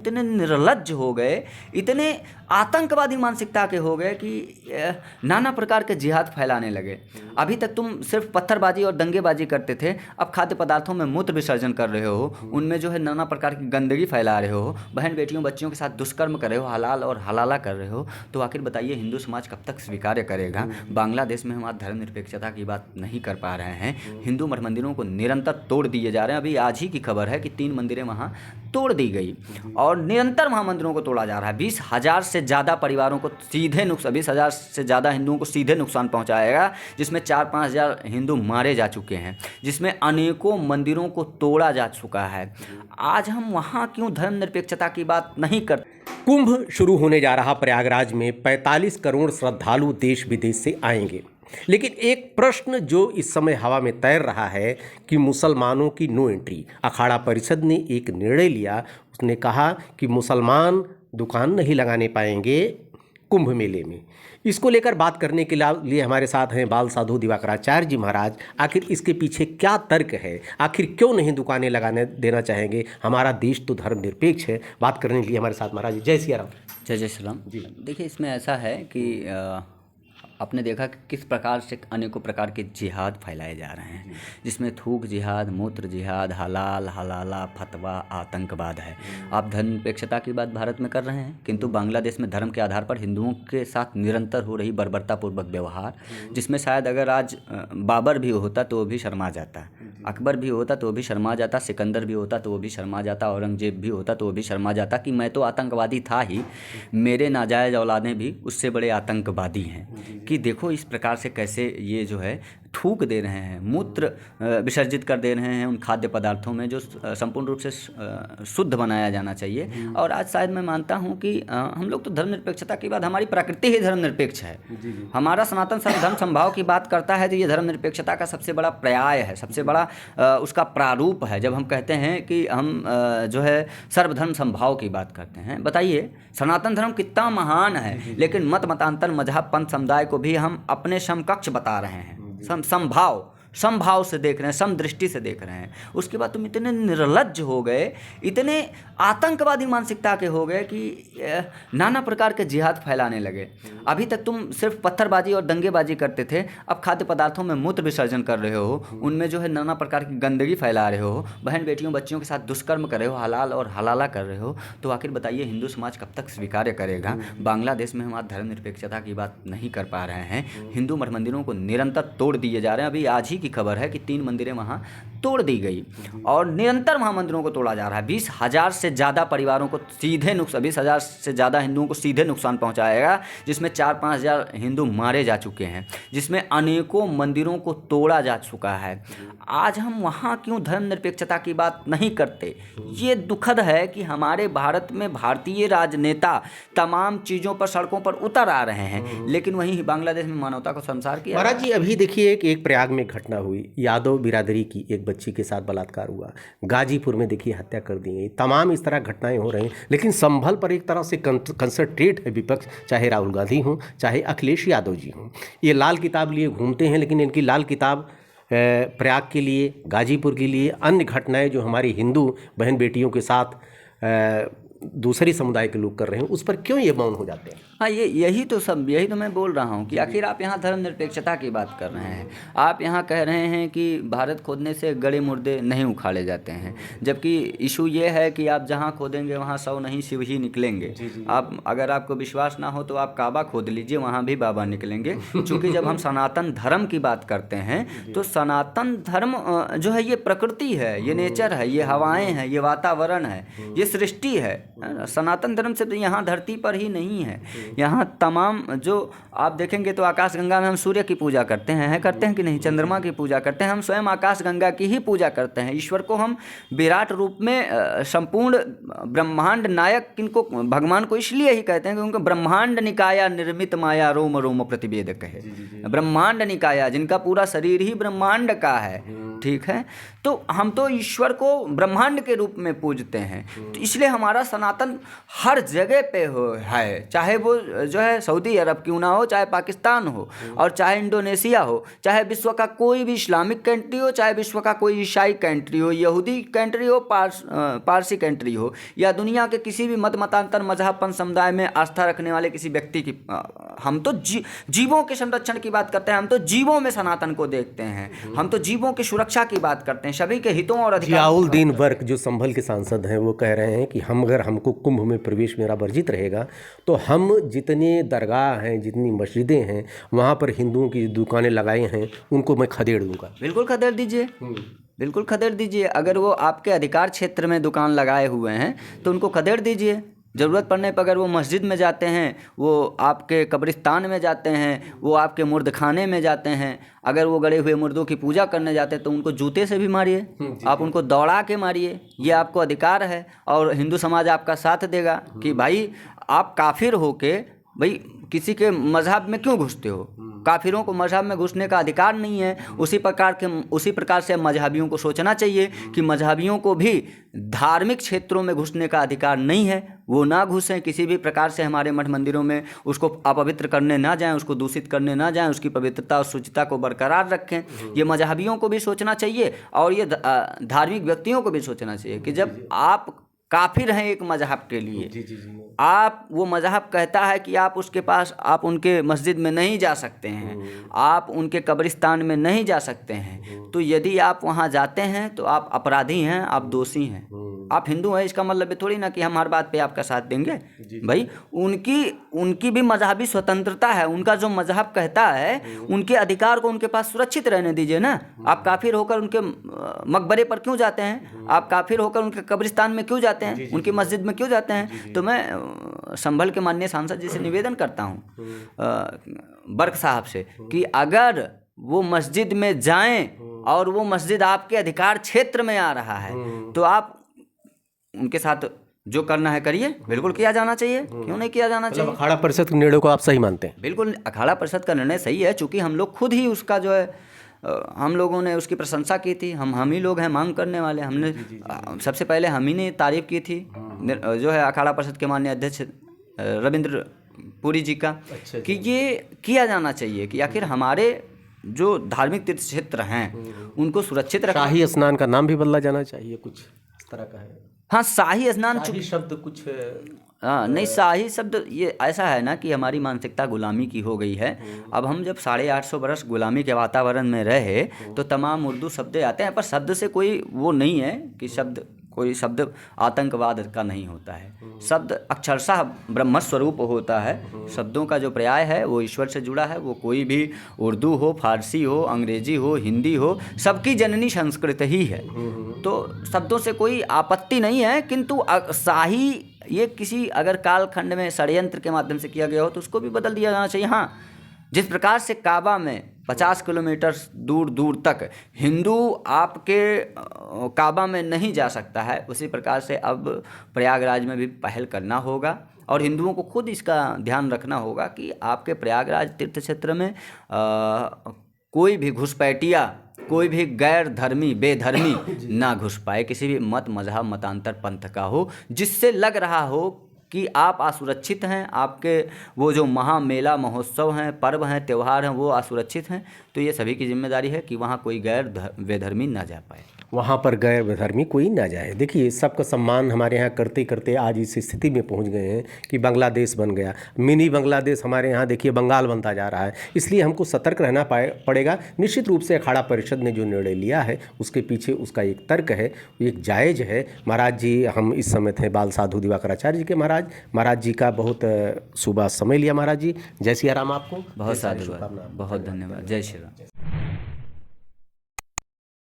इतने निर्लज्ज हो गए, इतने आतंकवादी मानसिकता के हो गए कि नाना प्रकार के जिहाद फैलाने लगे। अभी तक तुम सिर्फ पत्थरबाजी और दंगेबाजी करते थे, अब खाद्य पदार्थों में मूत्र विसर्जन कर रहे हो, उनमें जो है नाना प्रकार की गंदगी फैला रहे हो, बहन बेटियों बच्चियों के साथ दुष्कर्म कर रहे हो, हलाल और हलाला कर रहे हो। तो आखिर बताइए हिंदू समाज कब तक स्वीकार्य करेगा? बांग्लादेश में हम आज धर्मनिरपेक्षता की बात नहीं कर पा रहे हैं, हिंदू मठ मंदिरों को निरंतर तोड़ दिए जा रहे हैं। अभी आज ही की खबर है कि 3 मंदिरें वहाँ तोड़ दी गई और निरंतर वहाँ मंदिरों को तोड़ा जा रहा है। 20,000 से ज़्यादा परिवारों को सीधे 20,000 से ज़्यादा हिंदुओं को सीधे नुकसान पहुँचाएगा, जिसमें 4-5 हज़ार हिंदू मारे जा चुके हैं, जिसमें अनेकों मंदिरों को तोड़ा जा चुका है। आज हम वहाँ क्यों धर्मनिरपेक्षता की बात नहीं करते? कुंभ शुरू होने जा रहा प्रयागराज में 45 करोड़ श्रद्धालु देश विदेश से आएंगे, लेकिन एक प्रश्न जो इस समय हवा में तैर रहा है कि मुसलमानों की नो एंट्री। अखाड़ा परिषद ने एक निर्णय लिया, उसने कहा कि मुसलमान दुकान नहीं लगाने पाएंगे कुंभ मेले में। इसको लेकर बात करने के लिए हमारे साथ हैं बाल साधु दिवाकराचार्य जी महाराज। आखिर इसके पीछे क्या तर्क है, आखिर क्यों नहीं दुकानें लगाने देना चाहेंगे? हमारा देश तो धर्मनिरपेक्ष है। बात करने के लिए हमारे साथ महाराज। जय सिया राम। जय श्री राम जी। देखिए, इसमें ऐसा है कि आपने देखा कि किस प्रकार से अनेकों प्रकार के जिहाद फैलाए जा रहे हैं, जिसमें थूक जिहाद, मूत्र जिहाद, हलाल हलाला, फतवा, आतंकवाद है। आप धर्मनिरपेक्षता की बात भारत में कर रहे हैं, किंतु बांग्लादेश में धर्म के आधार पर हिंदुओं के साथ निरंतर हो रही बर्बरतापूर्वक व्यवहार, जिसमें शायद अगर आज बाबर भी होता तो वो भी शर्मा जाता, अकबर भी होता तो वो भी शर्मा जाता, सिकंदर भी होता तो वो भी शर्मा जाता, औरंगजेब भी होता तो वो भी शर्मा जाता कि मैं तो आतंकवादी था ही, मेरे नाजायज़ औलादें भी उससे बड़े आतंकवादी हैं। कि देखो इस प्रकार से कैसे ये जो है थूक दे रहे हैं, मूत्र विसर्जित कर दे रहे हैं उन खाद्य पदार्थों में जो संपूर्ण रूप से शुद्ध बनाया जाना चाहिए। और आज शायद मैं मानता हूँ कि हम लोग तो धर्मनिरपेक्षता की बात, हमारी प्रकृति ही धर्मनिरपेक्ष है। हमारा सनातन धर्म समभाव की बात करता है, तो ये धर्मनिरपेक्षता का सबसे बड़ा पर्याय है, सबसे बड़ा उसका प्रारूप है। जब हम कहते हैं कि हम जो है सर्वधर्म समभाव की बात करते हैं, बताइए सनातन धर्म कितना महान है, लेकिन मत मतांतर मजहब पंथ समुदाय को भी हम अपने समकक्ष बता रहे हैं, समभाव से देख रहे हैं, समदृष्टि से देख रहे हैं। उसके बाद तुम इतने निर्लज्ज हो गए, इतने आतंकवादी मानसिकता के हो गए कि नाना प्रकार के जिहाद फैलाने लगे। अभी तक तुम सिर्फ पत्थरबाजी और दंगेबाजी करते थे, अब खाद्य पदार्थों में मूत्र विसर्जन कर रहे हो, उनमें जो है नाना प्रकार की गंदगी फैला रहे हो, बहन बेटियों बच्चियों के साथ दुष्कर्म कर रहे हो, हलाल और हलाला कर रहे हो। तो आखिर बताइए हिंदू समाज कब तक स्वीकार्य करेगा? बांग्लादेश में हम आज धर्मनिरपेक्षता की बात नहीं कर पा रहे हैं, हिंदू मठ मंदिरों को निरंतर तोड़ दिए जा रहे हैं। अभी आज ही की खबर है कि 3 मंदिरें वहाँ तोड़ दी गई और निरंतर वहाँ मंदिरों को तोड़ा जा रहा है। 20,000 से ज़्यादा परिवारों को सीधे 20,000 से ज़्यादा हिंदुओं को सीधे नुकसान पहुँचाएगा, जिसमें 4-5 हज़ार हिंदू मारे जा चुके हैं, जिसमें अनेकों मंदिरों को तोड़ा जा चुका है। आज हम वहाँ क्यों धर्मनिरपेक्षता की बात नहीं करते? ये दुखद है कि हमारे भारत में भारतीय राजनेता तमाम चीज़ों पर, सड़कों पर उतर आ रहे हैं, लेकिन वहीं बांग्लादेश में मानवता को संसार किया। महाराज जी, अभी देखिए एक प्रयाग में घटना हुई, यादव बिरादरी की एक बच्ची के साथ बलात्कार हुआ, गाजीपुर में देखिए हत्या कर दी गई। तमाम इस तरह घटनाएं हो रही हैं, लेकिन संभल पर एक तरह से कंसंट्रेट है विपक्ष, चाहे राहुल गांधी हों चाहे अखिलेश यादव जी हों। ये लाल किताब लिए घूमते हैं, लेकिन इनकी लाल किताब प्रयाग के लिए, गाजीपुर के लिए, अन्य घटनाएं जो हमारी हिंदू बहन बेटियों के साथ दूसरी समुदाय के लोग कर रहे हैं, उस पर क्यों ये मौन हो जाते हैं? हाँ, यही तो मैं बोल रहा हूँ कि आखिर आप यहाँ धर्मनिरपेक्षता की बात कर रहे हैं, आप यहाँ कह रहे हैं कि भारत खोदने से गड़े मुर्दे नहीं उखाड़े जाते हैं, जबकि इशू ये है कि आप जहाँ खोदेंगे वहाँ 100 नहीं शिव ही निकलेंगे। आप अगर आपको विश्वास ना हो तो आप काबा खोद लीजिए, वहाँ भी बाबा निकलेंगे। क्योंकि जब हम सनातन धर्म की बात करते हैं तो सनातन धर्म जो है ये प्रकृति है, ये नेचर है, ये हवाएँ हैं, ये वातावरण है, ये सृष्टि है। सनातन धर्म से यहाँ धरती पर ही नहीं है, यहाँ तमाम जो आप देखेंगे तो आकाश गंगा में हम सूर्य की पूजा करते हैं कि नहीं, चंद्रमा की पूजा करते हैं, हम स्वयं आकाश गंगा की ही पूजा करते हैं। ईश्वर को हम विराट रूप में संपूर्ण ब्रह्मांड नायक किनको भगवान को इसलिए ही कहते हैं कि उनको ब्रह्मांड निकाया निर्मित माया रोम रोम प्रतिवेदक है। ब्रह्मांड निकाया जिनका पूरा शरीर ही ब्रह्मांड का है, ठीक है। तो हम तो ईश्वर को ब्रह्मांड के रूप में पूजते हैं, तो इसलिए हमारा सनातन हर जगह पे है, चाहे वो जो है सऊदी अरब क्यों ना हो, चाहे पाकिस्तान हो, और चाहे इंडोनेशिया हो, चाहे विश्व का कोई भी इस्लामिक कंट्री हो, चाहे विश्व का कोई ईसाई कंट्री हो, यहूदी कंट्री हो, पारसी कंट्री हो, या दुनिया के किसी भी मत मतांतर मजहबपन समुदाय में आस्था रखने वाले किसी व्यक्ति की, हम तो जीवों के संरक्षण की बात करते हैं, हम तो जीवों में सनातन को देखते हैं, हम तो जीवों की सुरक्षा की बात करते हैं, सभी के हितों और अधिकारों। जियाउल-दीन वर्क जो संभल के सांसद हैं वो कह रहे हैं कि अगर हमको कुंभ में प्रवेश मेरा वर्जित रहेगा तो हम जितने दरगाह हैं, जितनी मस्जिदें हैं, वहाँ पर हिंदुओं की दुकानें लगाई हैं उनको मैं खदेड़ दूंगा। बिल्कुल खदेड़ दीजिए, बिल्कुल खदेड़ दीजिए। अगर वो आपके अधिकार क्षेत्र में दुकान लगाए हुए हैं तो उनको खदेड़ दीजिए। ज़रूरत पड़ने पर अगर वो मस्जिद में जाते हैं, वो आपके कब्रिस्तान में जाते हैं, वो आपके मुर्दखाने में जाते हैं, अगर वो गड़े हुए मुर्दों की पूजा करने जाते हैं तो उनको जूते से भी मारिए, आप उनको दौड़ा के मारिए, ये आपको अधिकार है। और हिंदू समाज आपका साथ देगा कि भाई आप काफिर होके भाई किसी के मजहब में क्यों घुसते हो, काफिरों को मजहब में घुसने का अधिकार नहीं है। उसी प्रकार से मजहबियों को सोचना चाहिए कि मजहबियों को भी धार्मिक क्षेत्रों में घुसने का अधिकार नहीं है, वो ना घुसें किसी भी प्रकार से हमारे मठ मंदिरों में, उसको अपवित्र करने ना जाएं, उसको दूषित करने ना जाएं, उसकी पवित्रता और शुचिता को बरकरार रखें। ये मजहबियों को भी सोचना चाहिए और ये धार्मिक व्यक्तियों को भी सोचना चाहिए कि जब आप काफिर हैं एक मजहब के लिए, आप वो मजहब कहता है कि आप उसके पास, आप उनके मस्जिद में नहीं जा सकते हैं, आप उनके कब्रिस्तान में नहीं जा सकते हैं, तो यदि आप वहाँ जाते हैं तो आप अपराधी हैं, आप दोषी हैं। आप हिंदू हैं इसका मतलब ये थोड़ी ना कि हम हर बात पे आपका साथ देंगे। भाई उनकी भी मजहबी स्वतंत्रता है, उनका जो मजहब कहता है उनके अधिकार को उनके पास सुरक्षित रहने दीजिए ना। आप काफिर होकर उनके मकबरे पर क्यों जाते हैं, आप काफिर होकर उनके कब्रिस्तान में क्यों जाते हैं, उनकी मस्जिद में क्यों जाते हैं। तो मैं संभल के माननीय सांसद जी से निवेदन करता हूँ बर्क साहब से कि अगर वो मस्जिद में जाएं और वो मस्जिद आपके अधिकार क्षेत्र में आ रहा है तो आप उनके साथ जो करना है करिए, बिल्कुल किया जाना चाहिए, क्यों नहीं किया जाना चाहिए। अखाड़ा परिषद के निर्णय को आप सही मानते हैं? बिल्कुल अखाड़ा परिषद का निर्णय सही है, चूँकि हम लोग खुद ही उसका जो है हम लोगों ने उसकी प्रशंसा की थी। हम ही लोग हैं मांग करने वाले, हमने सबसे पहले हम ही ने तारीफ की थी जो है अखाड़ा परिषद के माननीय अध्यक्ष रविंद्र पुरी जी का, कि ये किया जाना चाहिए कि आखिर हमारे जो धार्मिक तीर्थ क्षेत्र हैं उनको सुरक्षित रखना। शाही स्नान का नाम भी बदला जाना चाहिए, कुछ इस तरह का है। हाँ, शाही स्नान, शाही शब्द कुछ नहीं, शाही शब्द ये ऐसा है ना कि हमारी मानसिकता गुलामी की हो गई है। अब हम जब 850 बरस गुलामी के वातावरण में रहे तो तमाम उर्दू शब्द आते हैं, पर शब्द से कोई वो नहीं है कि कोई शब्द आतंकवाद का नहीं होता है। शब्द अक्षरशः ब्रह्म स्वरूप होता है। शब्दों का जो पर्याय है वो ईश्वर से जुड़ा है। वो कोई भी उर्दू हो, फारसी हो, अंग्रेजी हो, हिंदी हो, सबकी जननी संस्कृत ही है। तो शब्दों से कोई आपत्ति नहीं है, किंतु शाही ये किसी अगर कालखंड में षड्यंत्र के माध्यम से किया गया हो तो उसको भी बदल दिया जाना चाहिए। हाँ, जिस प्रकार से काबा में 50 किलोमीटर दूर दूर तक हिंदू आपके काबा में नहीं जा सकता है, उसी प्रकार से अब प्रयागराज में भी पहल करना होगा और हिंदुओं को खुद इसका ध्यान रखना होगा कि आपके प्रयागराज तीर्थ क्षेत्र में कोई भी घुसपैठिया, कोई भी गैर धर्मी, बेधर्मी ना घुस पाए, किसी भी मत मजहब मतांतर पंथ का हो, जिससे लग रहा हो कि आप असुरक्षित हैं, आपके वो जो महामेला महोत्सव हैं, पर्व हैं, त्यौहार हैं, वो असुरक्षित हैं। तो ये सभी की जिम्मेदारी है कि वहाँ कोई गैर बेधर्मी ना जा पाए, वहाँ पर गैर बेधर्मी कोई ना जाए। देखिए, सबका सम्मान हमारे यहाँ करते करते आज इस स्थिति में पहुँच गए हैं कि बांग्लादेश बन गया, मिनी बांग्लादेश हमारे यहाँ देखिए बंगाल बनता जा रहा है। इसलिए हमको सतर्क रहना पड़ेगा। निश्चित रूप से अखाड़ा परिषद ने जो निर्णय लिया है उसके पीछे उसका एक तर्क है, एक जायज़ है। महाराज जी, हम इस समय थे बाल साधु दिवाकराचार्य जी के महाराज जी का बहुत सुबह समय लिया। महाराज जी, जय सिया राम। आपको बहुत साधुवाद, बहुत धन्यवाद। जय श्री राम।